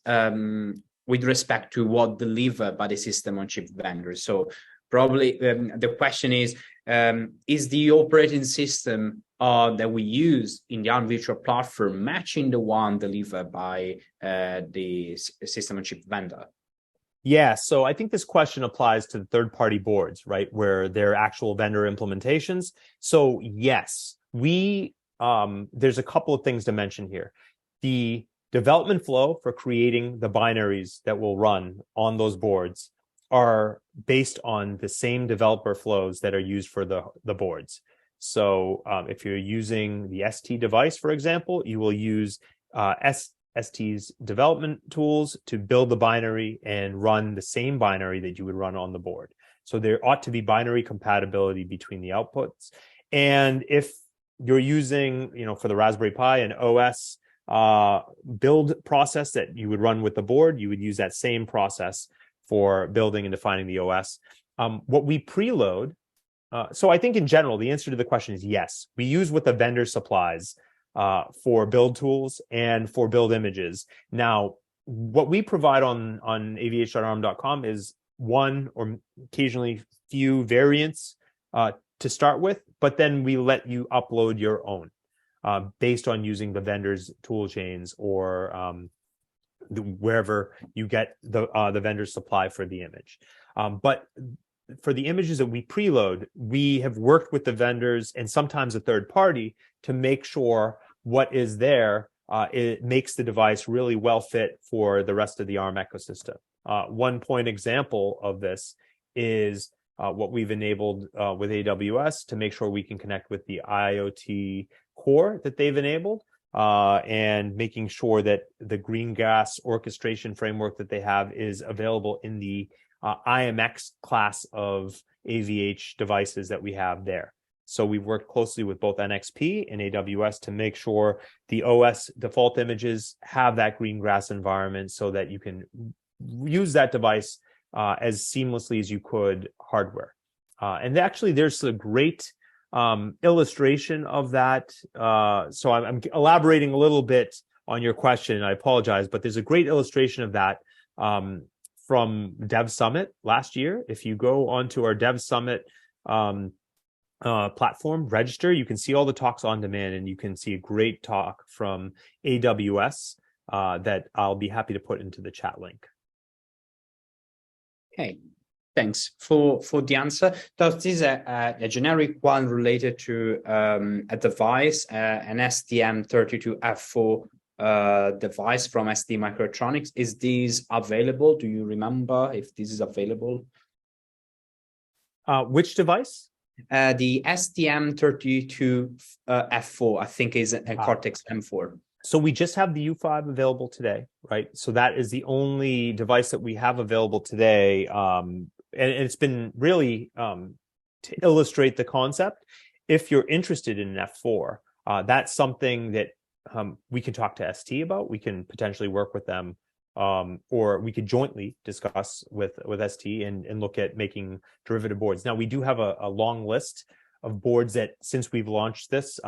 with respect to what delivered by the system on chip vendors. So probably the question is the operating system that we use in the ARM virtual platform matching the one delivered by the system on chip vendor? Yeah, so I think this question applies to the third-party boards, right, where they're actual vendor implementations. So yes, there's a couple of things to mention here. The development flow for creating the binaries that will run on those boards are based on the same developer flows that are used for the boards. So if you're using the ST device, for example, you will use ST's development tools to build the binary and run the same binary that you would run on the board. So there ought to be binary compatibility between the outputs. And if you're using, you know, for the Raspberry Pi, an OS build process that you would run with the board, you would use that same process for building and defining the OS. What we preload, so I think in general, the answer to the question is yes. We use what the vendor supplies for build tools and for build images. Now, what we provide on avh.arm.com is one or occasionally few variants to start with, but then we let you upload your own based on using the vendor's tool chains or wherever you get the vendor's supply for the image. But for the images that we preload, we have worked with the vendors and sometimes a third party to make sure what is there, it makes the device really well fit for the rest of the ARM ecosystem. One point example of this is what we've enabled with AWS to make sure we can connect with the IoT core that they've enabled. And making sure that the Greengrass orchestration framework that they have is available in the IMX class of AVH devices that we have there. So we've worked closely with both NXP and AWS to make sure the OS default images have that Greengrass environment so that you can use that device as seamlessly as you could hardware. And actually, there's a great illustration of that. So I'm elaborating a little bit on your question. I apologize, but there's a great illustration of that from Dev Summit last year. If you go onto our Dev Summit platform, register, you can see all the talks on demand, and you can see a great talk from AWS that I'll be happy to put into the chat link. Okay, thanks for the answer. So this is a generic one related to a device, an STM32F4 device from ST Microelectronics. Is this available? Do you remember if this is available? Which device? The STM32F4, I think, is a Cortex-M4. So we just have the U5 available today, right? So that is the only device that we have available today. And it's been really to illustrate the concept. If you're interested in an F4, that's something that we can talk to ST about. We can potentially work with them, or we could jointly discuss with ST and look at making derivative boards. Now, we do have a long list of boards that, since we've launched this,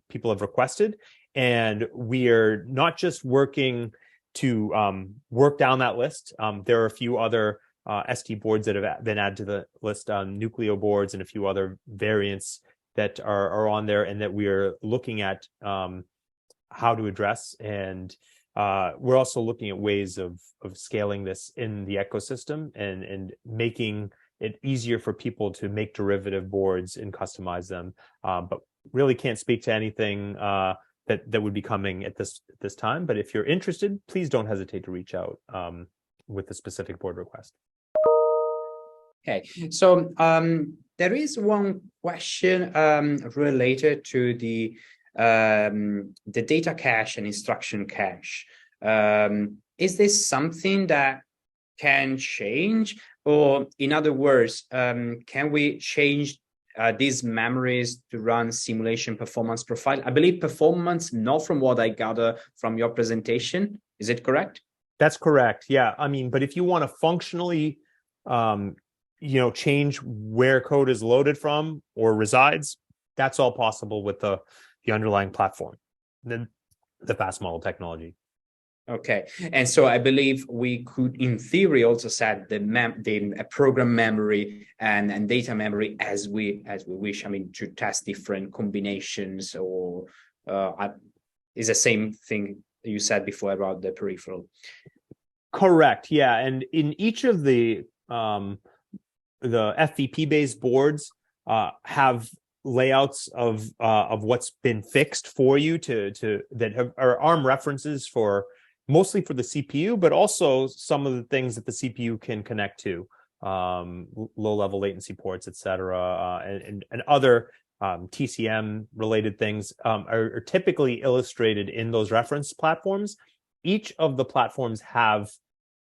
people have requested. And we are not just working to work down that list. There are a few other ST boards that have been added to the list, Nucleo boards and a few other variants that are on there, and that we are looking at how to address. And we're also looking at ways of scaling this in the ecosystem and making it easier for people to make derivative boards and customize them. But really can't speak to anything that would be coming at this time. But if you're interested, please don't hesitate to reach out with a specific board request. Okay, so there is one question related to the data cache and instruction cache. Is this something that can change, or in other words, can we change these memories to run simulation performance profile? I believe performance, not from what I gather from your presentation. Is it correct? That's correct. Yeah. I mean, but if you want to functionally, change where code is loaded from or resides, that's all possible with the underlying platform, the fast model technology. Okay, and so I believe we could, in theory, also set the program memory and data memory as we wish. I mean, to test different combinations, or is the same thing you said before about the peripheral. Correct. Yeah, and in each of the FVP-based boards have layouts of what's been fixed for you that are ARM references for. Mostly for the CPU, but also some of the things that the CPU can connect to, low-level latency ports, et cetera, and other TCM related things are typically illustrated in those reference platforms. Each of the platforms have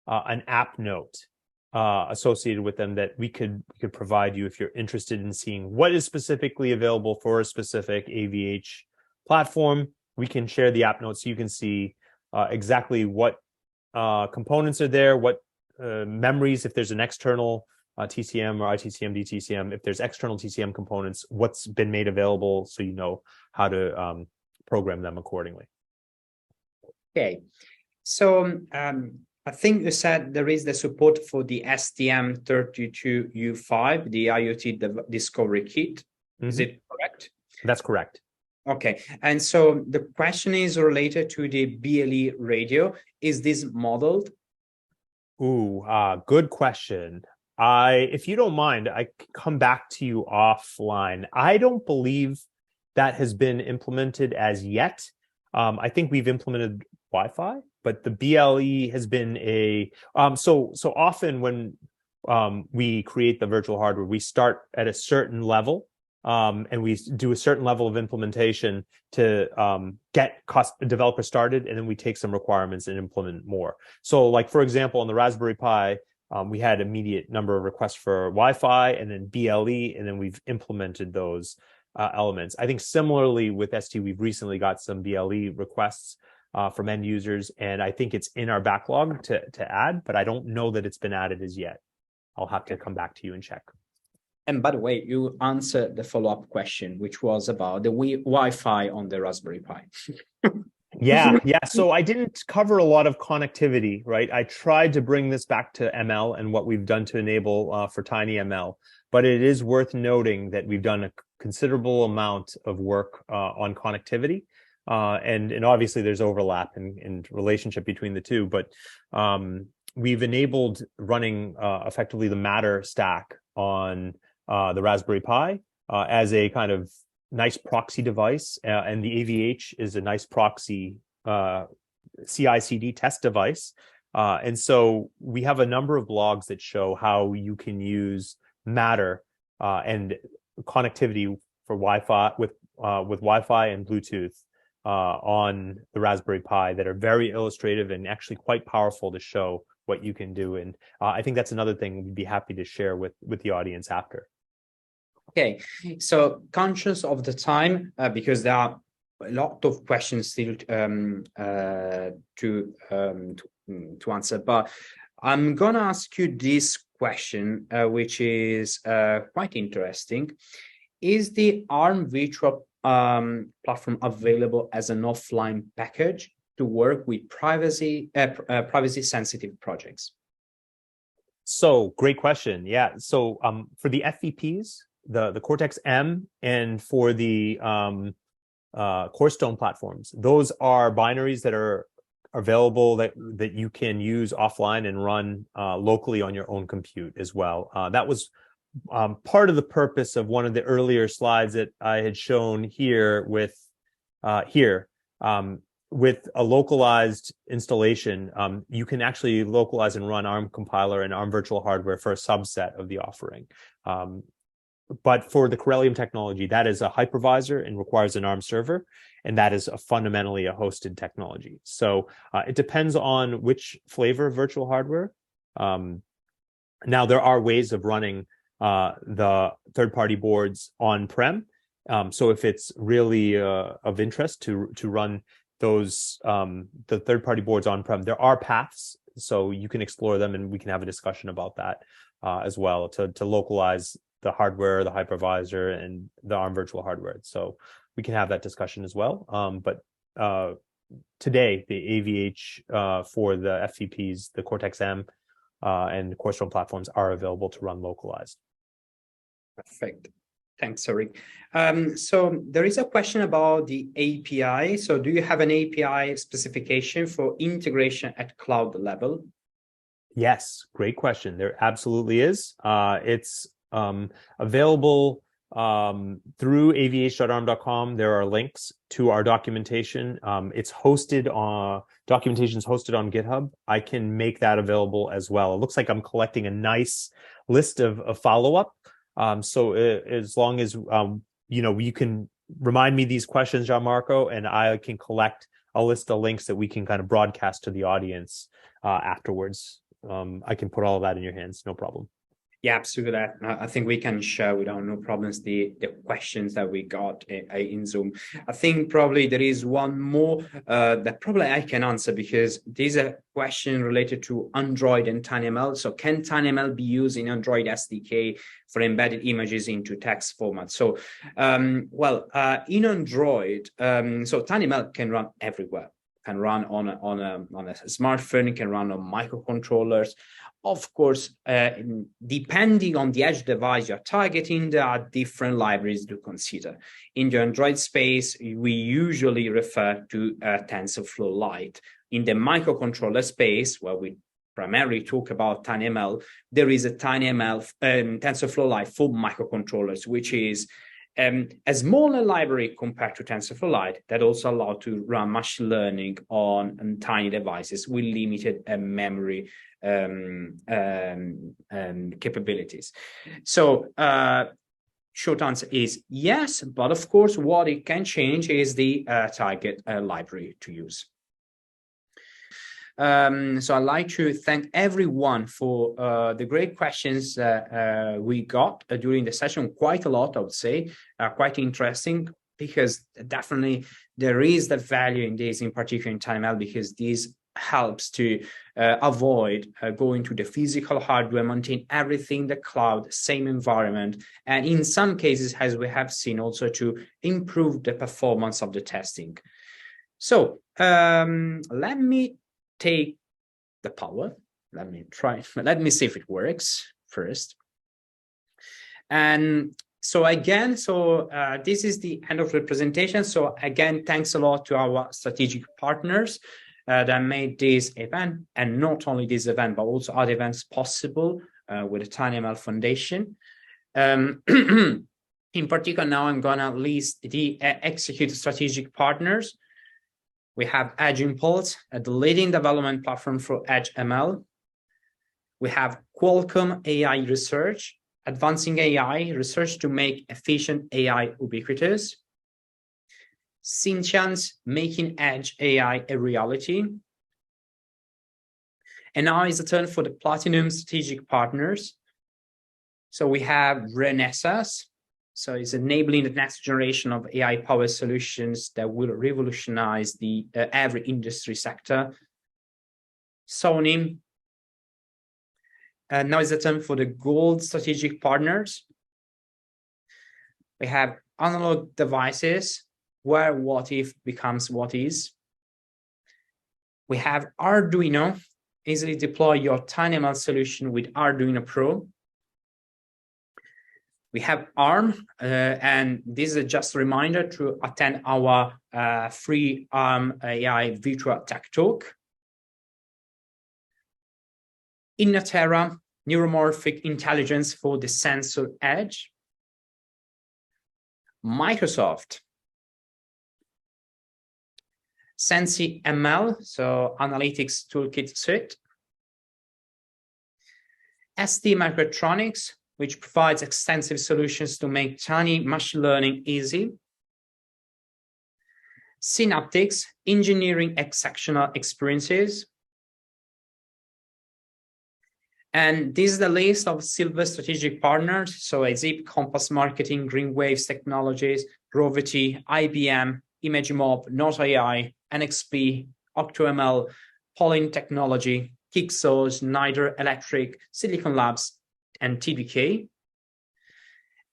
an app note associated with them that we could provide you if you're interested in seeing what is specifically available for a specific AVH platform. We can share the app note so you can see exactly what components are there, what memories, if there's an external TCM or ITCM, DTCM, if there's external TCM components, what's been made available, so you know how to program them accordingly. Okay, so I think you said there is the support for the STM32U5, the IoT Discovery Kit. Mm-hmm. Is it correct? That's correct. Okay, and so the question is related to the BLE radio. Is this modeled? Ooh, good question. If you don't mind, I can come back to you offline. I don't believe that has been implemented as yet. I think we've implemented Wi-Fi, but the BLE has been so often when we create the virtual hardware, we start at a certain level. And we do a certain level of implementation to get developer started, and then we take some requirements and implement more. So, like, for example, on the Raspberry Pi, we had immediate number of requests for Wi-Fi and then BLE, and then we've implemented those elements. I think similarly with ST, we've recently got some BLE requests from end users, and I think it's in our backlog to add, but I don't know that it's been added as yet. I'll have to come back to you and check. And by the way, you answered the follow-up question, which was about the Wi-Fi on the Raspberry Pi. Yeah. So I didn't cover a lot of connectivity, right? I tried to bring this back to ML and what we've done to enable for tinyML, but it is worth noting that we've done a considerable amount of work on connectivity. And obviously there's overlap and relationship between the two, but we've enabled running effectively the Matter stack on the Raspberry Pi as a kind of nice proxy device, and the AVH is a nice proxy CI/CD test device. And so we have a number of blogs that show how you can use Matter and connectivity for Wi-Fi with Wi-Fi and Bluetooth on the Raspberry Pi that are very illustrative and actually quite powerful to show what you can do. And I think that's another thing we'd be happy to share with the audience after. Okay, so conscious of the time, because there are a lot of questions still to answer, but I'm gonna ask you this question, which is quite interesting. Is the Arm virtual platform available as an offline package to work with privacy sensitive projects? So great question. Yeah. So for the FVPs, the Cortex-M, and for the Corstone platforms, those are binaries that are available that you can use offline and run locally on your own compute as well. That was part of the purpose of one of the earlier slides that I had shown here with with a localized installation. You can actually localize and run ARM compiler and ARM virtual hardware for a subset of the offering. But for the Corellium technology, that is a hypervisor and requires an ARM server, and that is fundamentally a hosted technology. So it depends on which flavor of virtual hardware. Now, there are ways of running the third-party boards on-prem. So if it's really of interest to run those the third-party boards on-prem, there are paths, so you can explore them, and we can have a discussion about that as well to localize the hardware, the hypervisor, and the ARM virtual hardware. So we can have that discussion as well. But today, the AVH for the FVPs, the Cortex-M and the Corstone platforms are available to run localized. Perfect. Thanks, Sorry. So there is a question about the API. So do you have an API specification for integration at cloud level? Yes, great question. There absolutely is. It's available through avh.arm.com. There are links to our documentation. It's hosted on documentation's hosted on GitHub. I can make that available as well. It looks like I'm collecting a nice list of follow-up. So as long as you can remind me these questions, Gianmarco, and I can collect a list of links that we can kind of broadcast to the audience afterwards. I can put all of that in your hands, no problem. Yeah, absolutely. I think we can share without no problems the questions that we got in Zoom. I think probably there is one more that probably I can answer, because there's a question related to Android and tinyML. So can tinyML be used in Android SDK for embedded images into text format? So, in Android, so tinyML can run everywhere. Can run on a smartphone, it can run on microcontrollers. Of course, depending on the edge device you're targeting, there are different libraries to consider. In the Android space, we usually refer to TensorFlow Lite. In the microcontroller space, where we primarily talk about tinyML, there is a tinyML TensorFlow Lite for microcontrollers, which is a smaller library compared to TensorFlow Lite that also allows to run machine learning on tiny devices with limited memory capabilities. So short answer is yes, but of course what it can change is the target library to use. So I'd like to thank everyone for the great questions we got during the session. Quite a lot, I would say, quite interesting, because definitely there is the value in this, in particular in tinyML, because this helps to avoid going to the physical hardware, maintain everything in the cloud, same environment, and in some cases, as we have seen, also to improve the performance of the testing. So let me take the power. Let me see if it works first. And so again, this is the end of the presentation. So again, thanks a lot to our strategic partners. that made this event, and not only this event, but also other events possible with the tinyML Foundation. In particular, now I'm going to list the execute strategic partners. We have Edge Impulse, the leading development platform for Edge ML. We have Qualcomm AI Research, advancing AI research to make efficient AI ubiquitous. Sentience, making Edge AI a reality. And now is the turn for the Platinum strategic partners. So we have Renesas. So it's enabling the next generation of AI-powered solutions that will revolutionize the every industry sector. Sony. Now is the time for the Gold strategic partners. We have Analog Devices, where what if becomes what is. We have Arduino. Easily deploy your tinyML solution with Arduino Pro. We have Arm, and this is just a reminder to attend our free Arm AI virtual tech talk. Innoterra, neuromorphic intelligence for the sensor edge. Microsoft, SensiML, so analytics toolkit suite. ST Microelectronics, which provides extensive solutions to make tiny machine learning easy. Synaptics, engineering exceptional experiences. And this is the list of silver strategic partners. So Zip, Compass Marketing, Green Waves Technologies, Grovity, IBM, ImageMob, Not AI, NXP, OctoML, Pollen Technology, Kixos, Schneider Electric, Silicon Labs, and TDK.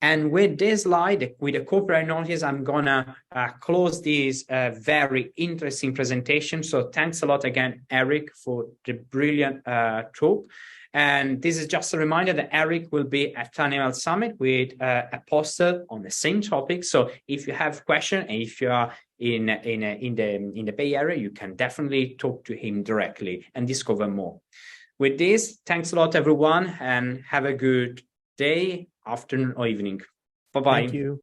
And with this slide, with the corporate notice, I'm gonna close this very interesting presentation. So thanks a lot again, Eric, for the brilliant talk. And this is just a reminder that Eric will be at tinyML Summit with a poster on the same topic. So if you have questions, and if you are in the Bay Area, you can definitely talk to him directly and discover more. With this, thanks a lot, everyone, and have a good day, afternoon, or evening. Bye-bye. Thank you.